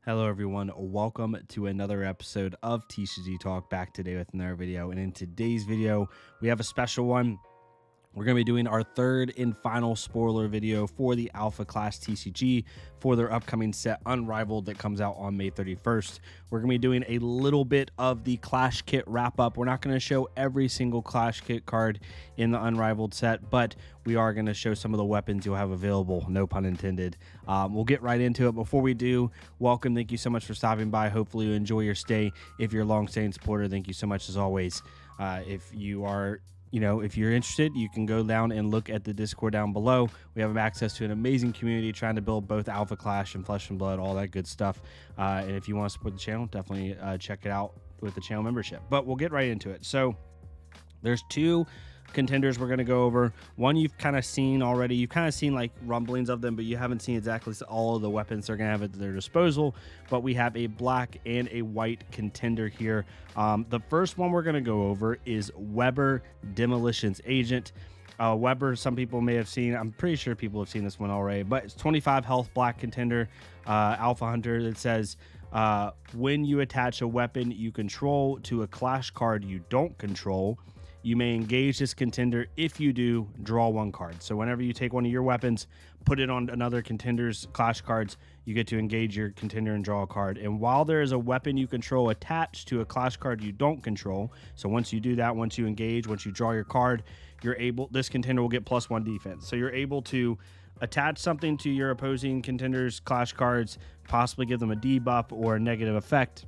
Hello everyone, welcome to another episode of TCG Talk, back today with another video. And in today's video, we have a special one. We're going to be doing our third and final spoiler video for the Alpha Class TCG for their upcoming set Unrivaled that comes out on May 31st. We're going to be doing a little bit of the Clash Kit wrap up. We're not going to show every single Clash Kit card in the Unrivaled set, but we are going to show some of the weapons you'll have available, no pun intended. We'll get right into it. Before we do, welcome. Thank you so much for stopping by. Hopefully you enjoy your stay. If you're a long-staying supporter, thank you so much as always. If you're interested, you can go down and look at the Discord down below. We have access to an amazing community trying to build both Alpha Clash and Flesh and Blood, all that good stuff. And if you want to support the channel, definitely check it out with the channel membership. But we'll get right into it. So there's two contenders we're going to go over. One you've kind of seen already. You've kind of seen like rumblings of them, but you haven't seen exactly all of the weapons they're going to have at their disposal. But we have a black and a white contender here. The first one we're going to go over is Weber Demolitions Agent. Weber, some people may have seen. I'm pretty sure people have seen this one already, but it's 25 health black contender, Alpha Hunter. That says when you attach a weapon you control to a Clash card you don't control, you may engage this contender. If you do, draw one card. So whenever you take one of your weapons, put it on another contender's Clash cards, you get to engage your contender and draw a card. And while there is a weapon you control attached to a Clash card you don't control, so once you do that, once you engage, once you draw your card, this contender will get +1 defense. So you're able to attach something to your opposing contender's Clash cards, possibly give them a debuff or a negative effect.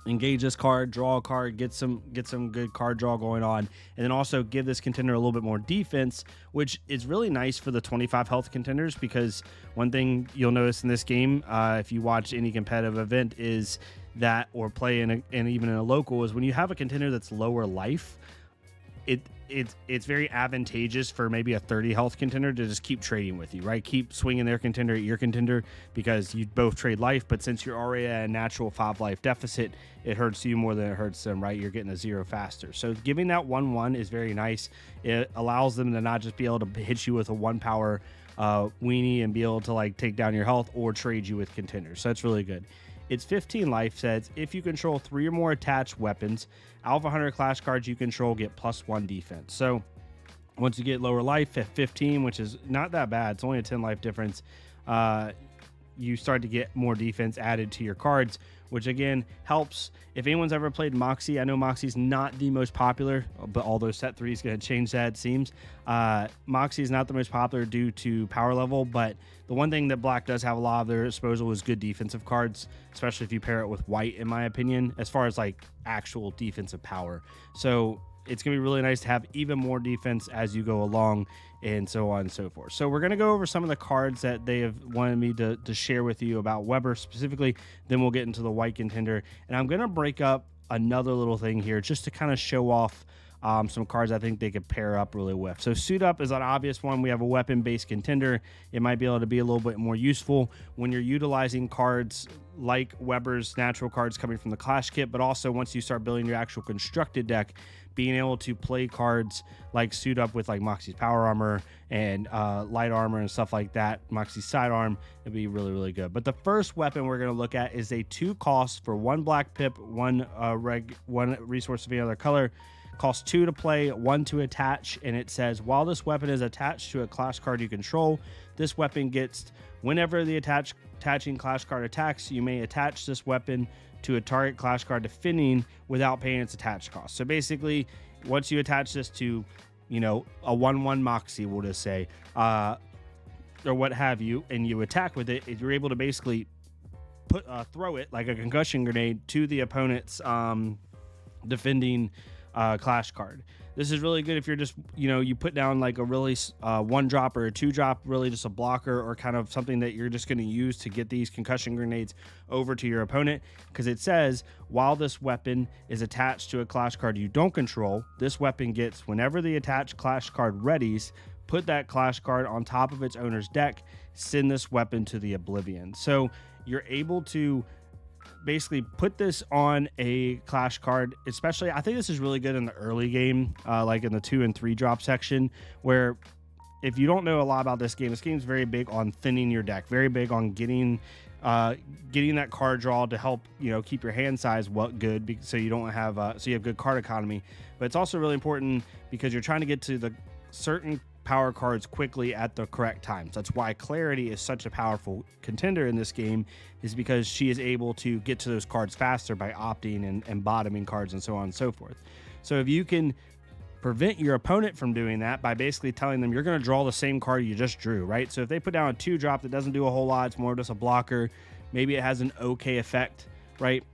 Engage this card, draw a card, get some good card draw going on, and then also give this contender a little bit more defense, which is really nice for the 25 health contenders, because one thing you'll notice in this game, if you watch any competitive event, is that, or play and even in a local, is when you have a contender that's lower life, it's very advantageous for maybe a 30 health contender to just keep trading with you, right? Keep swinging their contender at your contender, because you both trade life, but since you're already at a natural 5 life deficit, it hurts you more than it hurts them, right? You're getting a 0 faster. So giving that 1/1 is very nice. It allows them to not just be able to hit you with a 1 power weenie and be able to like take down your health or trade you with contenders. So that's really good. It's 15 life. Says if you control 3 or more attached weapons, Alpha Hunter Clash cards you control get +1 defense. So once you get lower life at 15, which is not that bad, it's only a 10 life difference, you start to get more defense added to your cards, which again helps. If anyone's ever played Moxie, I know Moxie's not the most popular, but although set 3 is going to change that, it seems. Moxie is not the most popular due to power level, but the one thing that black does have a lot of their disposal is good defensive cards, especially if you pair it with white, in my opinion, as far as like actual defensive power. So it's going to be really nice to have even more defense as you go along, and so on and so forth. So we're going to go over some of the cards that they have wanted me to share with you about Weber specifically. Then we'll get into the white contender. And I'm going to break up another little thing here just to kind of show off some cards I think they could pair up really with. So Suit Up is an obvious one. We have a weapon-based contender. It might be able to be a little bit more useful when you're utilizing cards like Weber's natural cards coming from the Clash kit, but also once you start building your actual constructed deck, being able to play cards like Suit Up with like Moxie's Power Armor and Light Armor and stuff like that, Moxie's Sidearm, it'd be really, really good. But the first weapon we're going to look at is a 2 cost for 1 black pip, 1 resource of any other color. Costs 2 to play, 1 to attach, and it says while this weapon is attached to a Clash card you control, this weapon gets, whenever the attaching Clash card attacks, you may attach this weapon to a target Clash card defending without paying its attached cost. So basically, once you attach this to, a 1/1 Moxie, we'll just say, or what have you, and you attack with it, you're able to basically throw it like a concussion grenade to the opponent's defending Clash card. This is really good if you're just, you put down like a really 1-drop or a 2-drop, really just a blocker or kind of something that you're just going to use to get these concussion grenades over to your opponent, because it says while this weapon is attached to a Clash card you don't control, this weapon gets, whenever the attached Clash card readies, put that Clash card on top of its owner's deck, send this weapon to the oblivion. So you're able to basically put this on a Clash card, especially I think this is really good in the early game, like in the 2 and 3 drop section, where if you don't know a lot about this game is very big on thinning your deck, very big on getting getting that card draw to help, you know, keep your hand size good, so you don't have so you have good card economy. But it's also really important because you're trying to get to the certain power cards quickly at the correct times. That's why Clarity is such a powerful contender in this game, is because she is able to get to those cards faster by opting and bottoming cards and so on and so forth. So if you can prevent your opponent from doing that by basically telling them you're going to draw the same card you just drew, right? So if they put down a 2-drop that doesn't do a whole lot, it's more just a blocker, maybe it has an okay effect, right?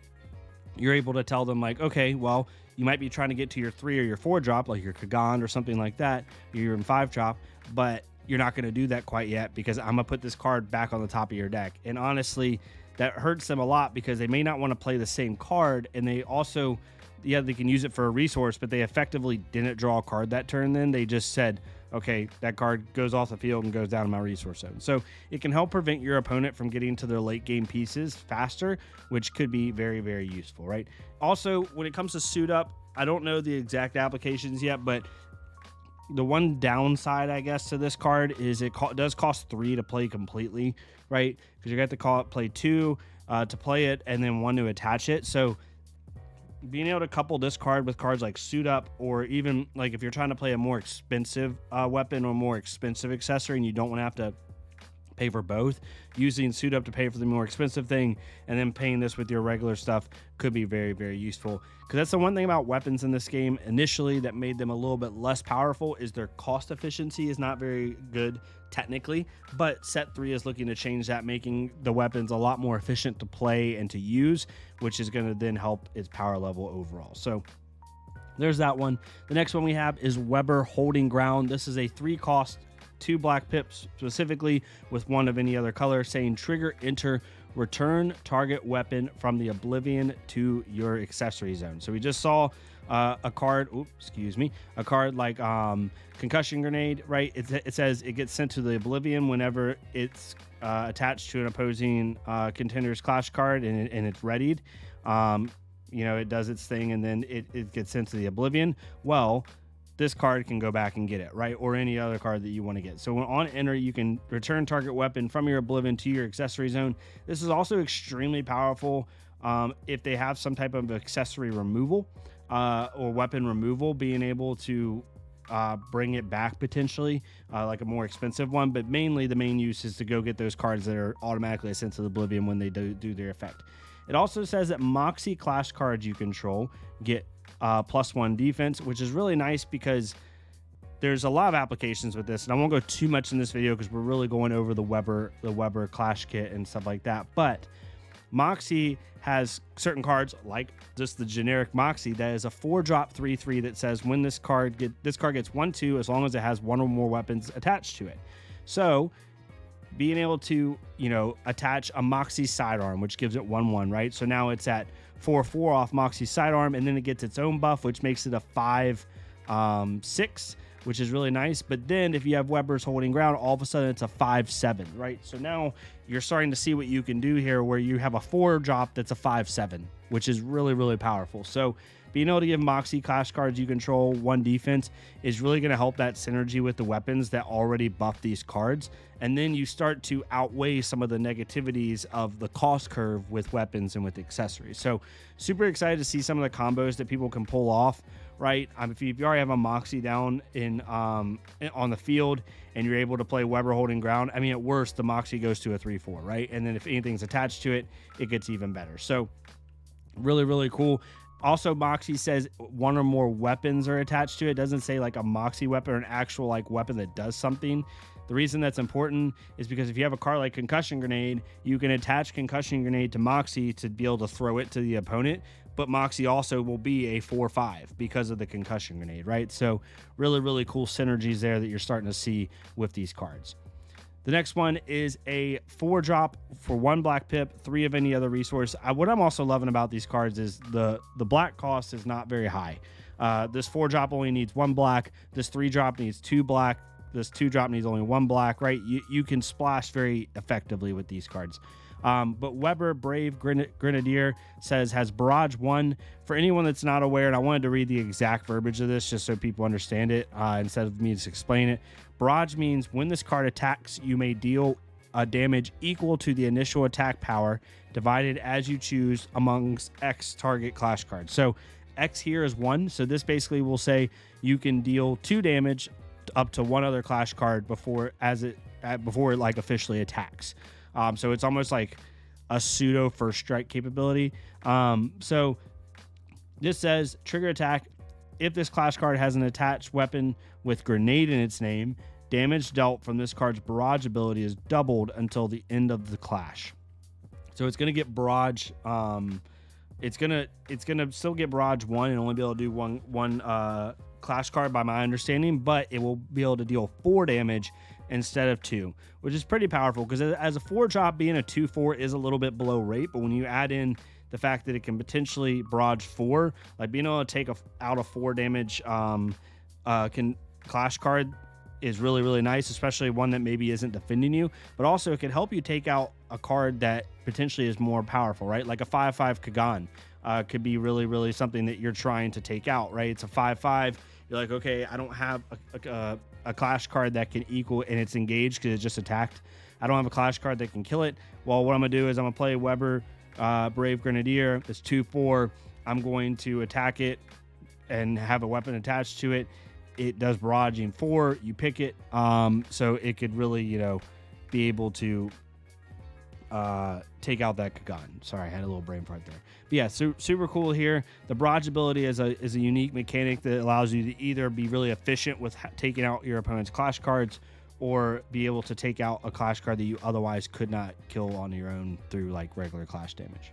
You're able to tell them like, okay, well, you might be trying to get to your 3 or your 4-drop, like your Kagan or something like that, or your 5-drop, but you're not going to do that quite yet because I'm going to put this card back on the top of your deck. And honestly, that hurts them a lot because they may not want to play the same card, and they also, yeah, they can use it for a resource, but they effectively didn't draw a card that turn. Then they just said, okay, that card goes off the field and goes down to my resource zone. So it can help prevent your opponent from getting to their late game pieces faster, which could be very, very useful, right? Also, when it comes to suit up, I don't know the exact applications yet, but the one downside, I guess, to this card is it does cost 3 to play completely, right? Because you got to play 2 to play it and then 1 to attach it. So being able to couple this card with cards like Suit Up, or even like if you're trying to play a more expensive weapon or more expensive accessory and you don't want to have to pay for both, using Suit Up to pay for the more expensive thing and then paying this with your regular stuff could be very, very useful. Because that's the one thing about weapons in this game initially that made them a little bit less powerful, is their cost efficiency is not very good technically, but set 3 is looking to change that, making the weapons a lot more efficient to play and to use, which is going to then help its power level overall. So there's that one. The next one we have is Weber Holding Ground. This is a 3-cost 2 black pips, specifically with 1 of any other color, saying trigger, enter, return target weapon from the Oblivion to your accessory zone. So we just saw a card, a card like Concussion Grenade, right? It says it gets sent to the Oblivion whenever it's attached to an opposing contender's clash card and it's readied. You know, it does its thing and then it gets sent to the Oblivion. Well, this card can go back and get it, right? Or any other card that you want to get. So when on enter, you can return target weapon from your Oblivion to your accessory zone. This is also extremely powerful if they have some type of accessory removal or weapon removal, being able to bring it back potentially, like a more expensive one. But mainly the main use is to go get those cards that are automatically sent to the Oblivion when they do their effect. It also says that Moxie Clash cards you control get +1 defense, which is really nice because there's a lot of applications with this, and I won't go too much in this video because we're really going over the Weber Clash kit and stuff like that. But Moxie has certain cards like just the generic Moxie that is a 4-drop 3/3 that says when this card gets 1/2 as long as it has 1 or more weapons attached to it. So being able to, you know, attach a Moxie sidearm, which gives it 1/1, right? So now it's at 4/4 off Moxie sidearm, and then it gets its own buff, which makes it a 5/6, which is really nice. But then if you have Weber's Holding Ground, all of a sudden it's a 5/7, right? So now you're starting to see what you can do here, where you have a 4-drop that's a 5/7, which is really, really powerful. So being able to give Moxie Clash cards you control 1 defense is really going to help that synergy with the weapons that already buff these cards. And then you start to outweigh some of the negativities of the cost curve with weapons and with accessories. So super excited to see some of the combos that people can pull off, right? If you already have a Moxie down on the field and you're able to play Weber Holding Ground, I mean, at worst, the Moxie goes to a 3/4, right? And then if anything's attached to it, it gets even better. So really, really cool. Also, Moxie says 1 or more weapons are attached to it. It doesn't say like a Moxie weapon or an actual like weapon that does something. The reason that's important is because if you have a card like Concussion Grenade, you can attach Concussion Grenade to Moxie to be able to throw it to the opponent, but Moxie also will be a 4/5 because of the Concussion Grenade, right? So really, really cool synergies there that you're starting to see with these cards. The next one is a 4-drop for 1 black pip, 3 of any other resource. What I'm also loving about these cards is the black cost is not very high. This 4-drop only needs 1 black. This 3-drop needs 2 black. This 2-drop needs only 1 black, right? You can splash very effectively with these cards. But Weber Brave Grenadier says has Barrage 1. For anyone that's not aware, and I wanted to read the exact verbiage of this just so people understand it instead of me just explaining it. Barrage means when this card attacks, you may deal damage equal to the initial attack power divided as you choose amongst X target clash cards. So X here is 1. So this basically will say you can deal 2 damage up to one other clash card before it like officially attacks. So it's almost like a pseudo first strike capability. So this says trigger attack. If this clash card has an attached weapon with grenade in its name, damage dealt from this card's barrage ability is doubled until the end of the clash. So it's going to get barrage. It's gonna still get barrage 1 and only be able to do one clash card by my understanding, but it will be able to deal 4 damage instead of 2, which is pretty powerful because as a 4 drop, being a 2/4 is a little bit below rate, but when you add in the fact that it can potentially barrage 4, like being able to take out a 4 damage clash card is really, really nice, especially one that maybe isn't defending you, but also it could help you take out a card that potentially is more powerful, right? Like a 5/5 Kagan could be really, really something that you're trying to take out, right? It's a 5/5. You're like, okay, I don't have a clash card that can equal, and it's engaged because it just attacked. I don't have a clash card that can kill it. Well, what I'm gonna do is I'm gonna play Weber Brave Grenadier. It's 2/4. I'm going to attack it and have a weapon attached to it. It does barraging 4. You pick it, so it could really, be able to take out that Kagan. Sorry, I had a little brain fart there. But yeah, super cool here. The barrage ability is a unique mechanic that allows you to either be really efficient with taking out your opponent's clash cards, or be able to take out a clash card that you otherwise could not kill on your own through like regular clash damage.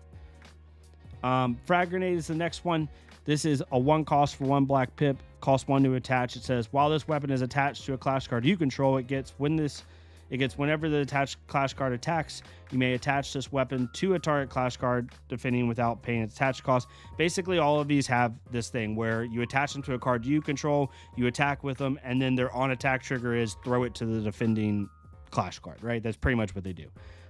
Frag Grenade is the next one. This is a 1 cost for 1 black pip, cost 1 to attach. It says while this weapon is attached to a clash card you control, it gets whenever the attached clash card attacks, you may attach this weapon to a target clash card, defending without paying its attached cost. Basically, all of these have this thing where you attach them to a card you control, you attack with them, and then their on attack trigger is throw it to the defending clash card, right? That's pretty much what they do.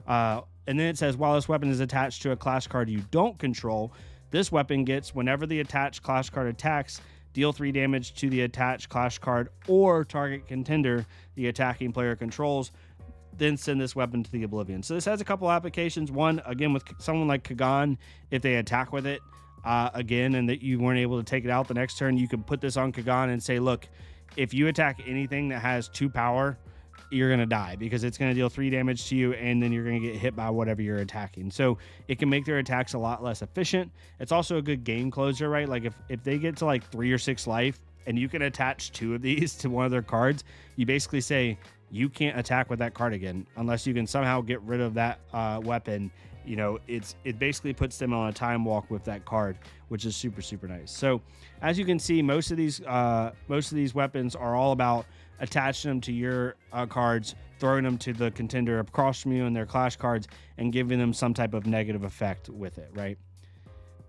And then it says while this weapon is attached to a clash card you don't control, this weapon gets, whenever the attached clash card attacks, deal 3 damage to the attached clash card or target contender the attacking player controls, then send this weapon to the oblivion. So this has a couple applications. One, again, with someone like Kagan, if they attack with it again and that you weren't able to take it out the next turn, you can put this on Kagan and say, look, if you attack anything that has 2 power, you're going to die because it's going to deal 3 damage to you, and then you're going to get hit by whatever you're attacking. So it can make their attacks a lot less efficient. It's also a good game closer, right? Like if they get to like 3 or 6 life and you can attach 2 of these to one of their cards, you basically say you can't attack with that card again unless you can somehow get rid of that weapon. It basically puts them on a time walk with that card, which is super, super nice. So as you can see, most of these weapons are all about attaching them to your cards, throwing them to the contender across from you and their clash cards, and giving them some type of negative effect with it, right?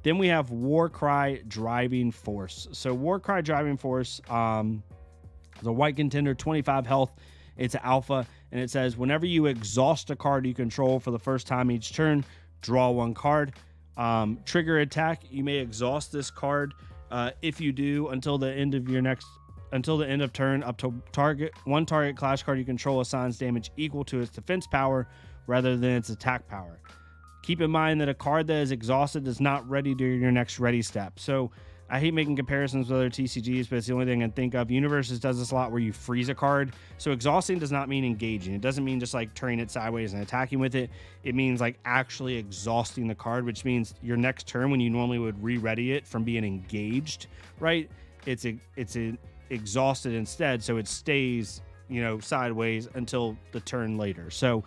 Then we have Warcry Driving Force. So Warcry Driving Force, the white contender, 25 health. It's an alpha, and it says whenever you exhaust a card you control for the first time each turn, draw 1 card. Trigger attack, you may exhaust this card. If you do, until the end of turn, up to one target clash card you control assigns damage equal to its defense power rather than its attack power. Keep in mind that a card that is exhausted is not ready during your next ready step. So I hate making comparisons with other TCGs, but it's the only thing I can think of. Universes does this a lot where you freeze a card. So exhausting does not mean engaging. It doesn't mean just like turning it sideways and attacking with it. It means like actually exhausting the card, which means your next turn when you normally would re-ready it from being engaged, right? It's exhausted instead, so it stays, sideways until the turn later. So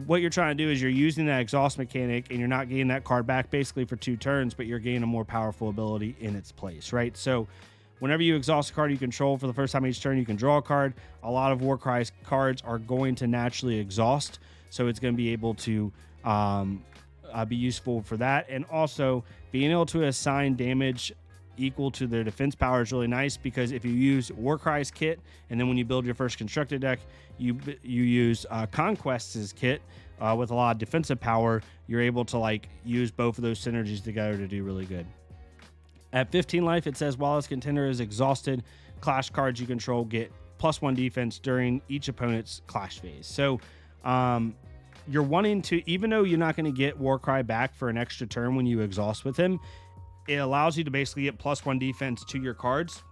what you're trying to do is you're using that exhaust mechanic and you're not getting that card back basically for 2 turns, but you're gaining a more powerful ability in its place, right? So whenever you exhaust a card you control for the first time each turn, you can draw a card. A lot of Warcry's cards are going to naturally exhaust, so it's going to be able to be useful for that. And also being able to assign damage equal to their defense power is really nice, because if you use Warcry's kit and then when you build your first constructed deck you use Conquest's kit with a lot of defensive power, you're able to like use both of those synergies together to do really good. At 15 life, it says while this contender is exhausted, clash cards you control get +1 defense during each opponent's clash phase. So you're wanting to, even though you're not going to get Warcry back for an extra turn when you exhaust with him, it allows you to basically get +1 defense to your cards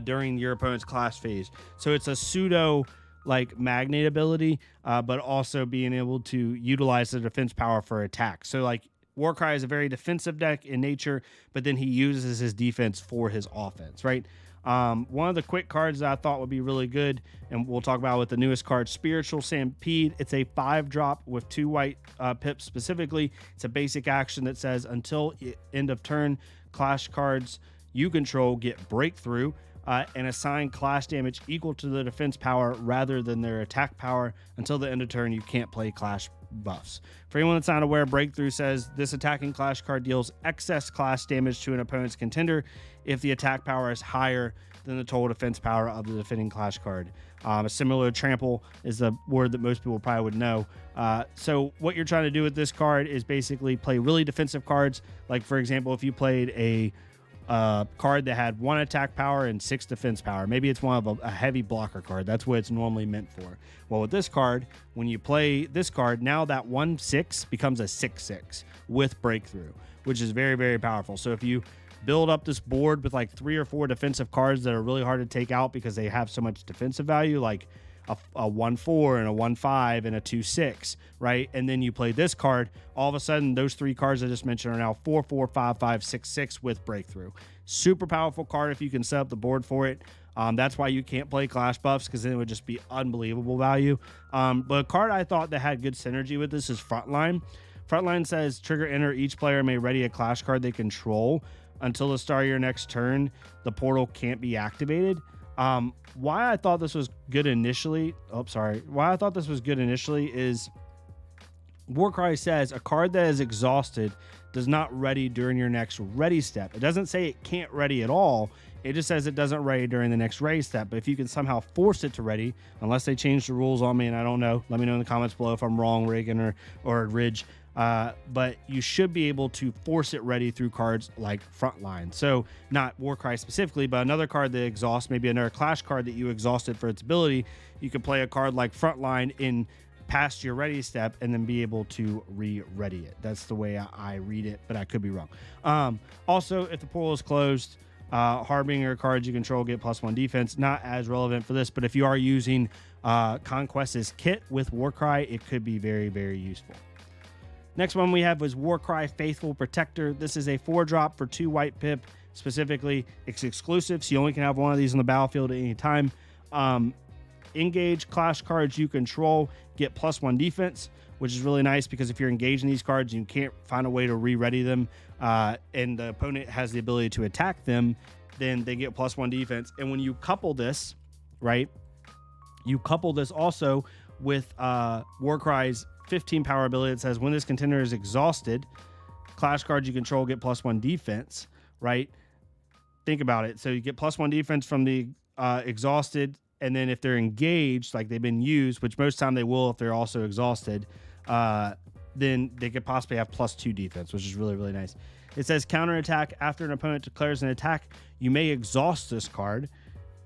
during your opponent's class phase. So it's a pseudo like magnate ability, but also being able to utilize the defense power for attack. So like Warcry is a very defensive deck in nature, but then he uses his defense for his offense, right? One of the quick cards that I thought would be really good, and we'll talk about with the newest card, Spiritual Stampede. It's a 5-drop with 2 white pips specifically. It's a basic action that says until end of turn, clash cards you control get breakthrough and assign clash damage equal to the defense power rather than their attack power. Until the end of turn, you can't play clash buffs. For anyone that's not aware, breakthrough says this attacking clash card deals excess clash damage to an opponent's contender if the attack power is higher than the total defense power of the defending clash card. Similar to trample is the word that most people probably would know. So what you're trying to do with this card is basically play really defensive cards. Like for example, if you played a card that had 1 attack power and 6 defense power. Maybe it's one of a heavy blocker card. That's what it's normally meant for. Well, with this card, when you play this card, now that 1/6 becomes a 6/6 with breakthrough, which is very, very powerful. So if you build up this board with like 3 or 4 defensive cards that are really hard to take out because they have so much defensive value, like a 1/4 and a 1/5 and a 2/6, right? And then you play this card, all of a sudden those 3 cards I just mentioned are now 4/4, 5/5, 6/6 with breakthrough. Super powerful card if you can set up the board for it. That's why you can't play clash buffs, because then it would just be unbelievable value. But a card I thought that had good synergy with this is Frontline. Frontline says trigger enter, each player may ready a clash card they control until the start of your next turn. The portal can't be activated. Why I thought this was good initially, why I thought this was good initially is Warcry says a card that is exhausted does not ready during your next ready step. It doesn't say it can't ready at all. It just says it doesn't ready during the next ready step. But if you can somehow force it to ready, unless they change the rules on me and I don't know, let me know in the comments below if I'm wrong, Reagan or Ridge. But you should be able to force it ready through cards like Frontline. So not Warcry specifically, but another card that exhausts, maybe another clash card that you exhausted for its ability. You could play a card like Frontline in past your ready step and then be able to re-ready it. That's the way I read it, but I could be wrong. Also, if the portal is closed, Harbinger cards you control get +1 defense. Not as relevant for this, but if you are using Conquest's kit with Warcry, it could be very, very useful. Next one we have was Warcry Faithful Protector. This is a 4-drop for 2 white pip. Specifically, it's exclusive, so you only can have one of these on the battlefield at any time. Engage clash cards you control get +1 defense, which is really nice because if you're engaging these cards, you can't find a way to re-ready them, and the opponent has the ability to attack them, then they get +1 defense. And when you couple this, right, you couple this also with Warcry's 15 power ability that says when this contender is exhausted, clash cards you control get +1 defense, right? Think about it. So you get +1 defense from the exhausted, and then if they're engaged, like they've been used, which most time they will if they're also exhausted, then they could possibly have +2 defense, which is really, really nice. It says counterattack. After an opponent declares an attack, you may exhaust this card.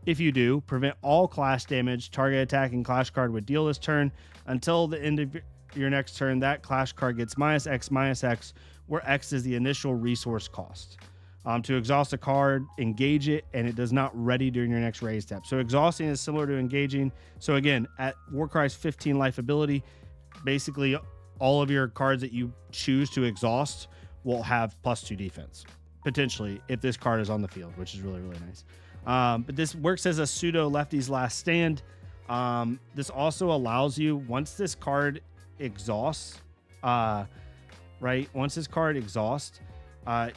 If you do, prevent all clash damage target attacking clash card would deal this turn. Until the end of your next turn, that clash card gets -X, where X is the initial resource cost. To exhaust a card, engage it, and it does not ready during your next ready step. So exhausting is similar to engaging. So again, at Warcry's 15 life ability, basically all of your cards that you choose to exhaust will have +2 defense, potentially, if this card is on the field, which is really, really nice. But this works as a pseudo lefty's last stand. This also allows you, once this card exhausts, right? Once this card exhausts,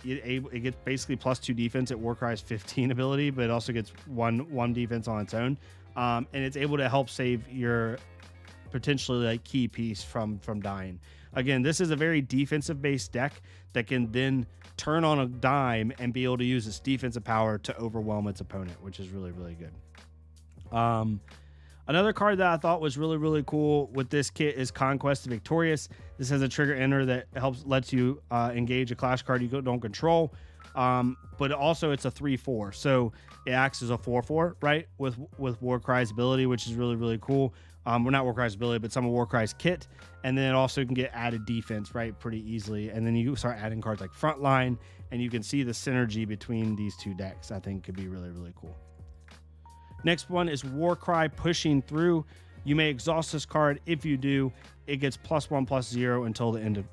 it gets basically +2 defense at Warcry's 15 ability, but it also gets one defense on its own. And it's able to help save your potentially like key piece from dying. Again, this is a very defensive based deck that can then turn on a dime and be able to use its defensive power to overwhelm its opponent, which is really, really good. Another card that I thought was really, really cool with this kit is Conquest Victorious. This has a trigger enter that lets you engage a clash card you don't control. But also it's a 3/4, so it acts as a 4/4, right? With Warcry's ability, which is really, really cool. Well, not Warcry's ability, but some of Warcry's kit, and then it also can get added defense, right, pretty easily. And then you start adding cards like Frontline, and you can see the synergy between these two decks. I think could be really, really cool. Next one is Warcry Pushing Through. You may exhaust this card. If you do, it gets +1/+0 until the end of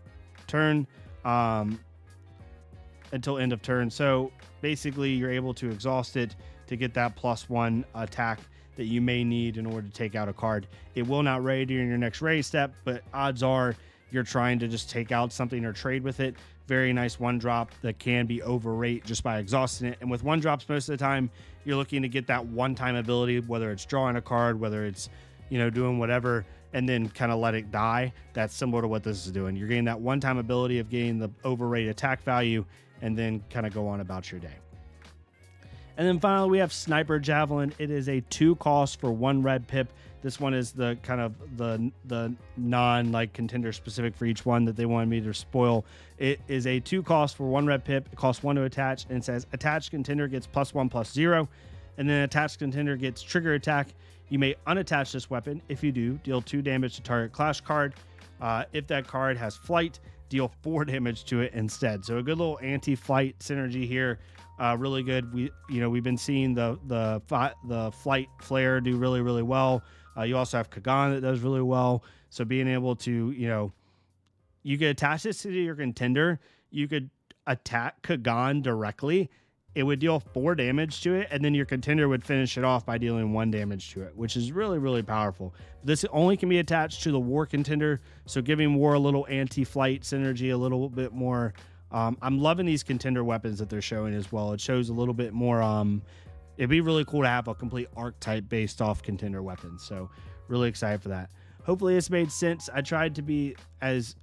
turn. So basically, you're able to exhaust it to get that +1 attack that you may need in order to take out a card. It will not raid during your next raid step, but odds are you're trying to just take out something or trade with it. Very nice 1-drop that can be overrate just by exhausting it. And with 1-drops, most of the time, you're looking to get that one-time ability, whether it's drawing a card, whether it's, you know, doing whatever, and then kind of let it die. That's similar to what this is doing. You're getting that one-time ability of getting the overrate attack value, and then kind of go on about your day. And then finally, we have Sniper Javelin. It is a 2 cost for 1 red pip. This one is the kind of the non like contender specific for each one that they wanted me to spoil. It is a 2 cost for 1 red pip. It costs 1 to attach, and it says attached contender gets +1/+0, and then attached contender gets trigger attack. You may unattach this weapon. If you do, deal 2 damage to target clash card. If that card has flight, deal 4 damage to it instead. So a good little anti-flight synergy here. Really good. We've been seeing the flight flare do really, really well. You also have Kagan that does really well. So being able to, you could attach this to your contender. You could attack Kagan directly. It would deal 4 damage to it, and then your contender would finish it off by dealing 1 damage to it, which is really, really powerful. This only can be attached to the War contender, so giving War a little anti-flight synergy, a little bit more. I'm loving these contender weapons that they're showing as well. It shows a little bit more. It'd be really cool to have a complete archetype based off contender weapons. So really excited for that. Hopefully this made sense. I tried to be as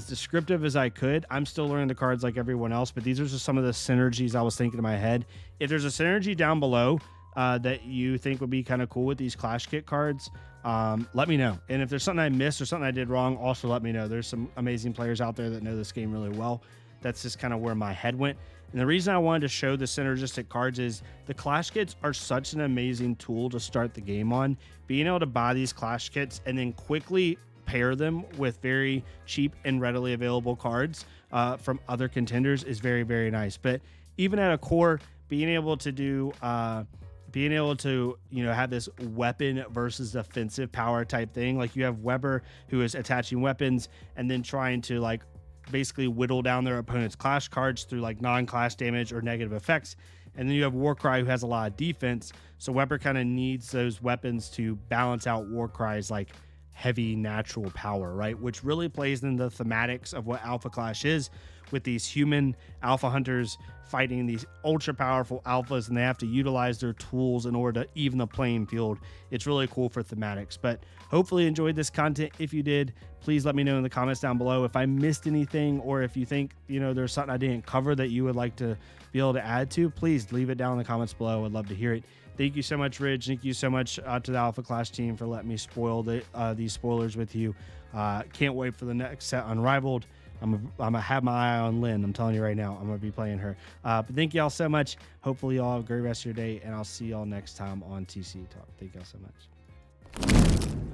descriptive as I could. I'm still learning the cards like everyone else, but these are just some of the synergies I was thinking in my head. If there's a synergy down below that you think would be kind of cool with these Clash Kit cards, let me know. And if there's something I missed or something I did wrong, also let me know. There's some amazing players out there that know this game really well. That's just kind of where my head went. And the reason I wanted to show the synergistic cards is the Clash Kits are such an amazing tool to start the game on. Being able to buy these Clash Kits and then quickly pair them with very cheap and readily available cards from other contenders is very, very nice. But even at a core, being able to have this weapon versus defensive power type thing, like you have Weber who is attaching weapons and then trying to like basically whittle down their opponent's clash cards through like non-clash damage or negative effects. And then you have Warcry who has a lot of defense, so Weber kind of needs those weapons to balance out Warcry's like heavy natural power, right? Which really plays in the thematics of what Alpha Clash is, with these human alpha hunters fighting these ultra powerful alphas, and they have to utilize their tools in order to even the playing field. It's really cool for thematics. But hopefully you enjoyed this content. If you did, please let me know in the comments down below if I missed anything, or if you think there's something I didn't cover that you would like to be able to add to. Please leave it down in the comments below. I'd love to hear it. Thank you so much, Ridge. Thank you so much to the Alpha Clash team for letting me spoil these spoilers with you. Can't wait for the next set, Unrivaled. I'm gonna have my eye on Lynn. I'm telling you right now, I'm gonna be playing her. But thank y'all so much. Hopefully y'all have a great rest of your day, and I'll see y'all next time on TCG Talk. Thank y'all so much.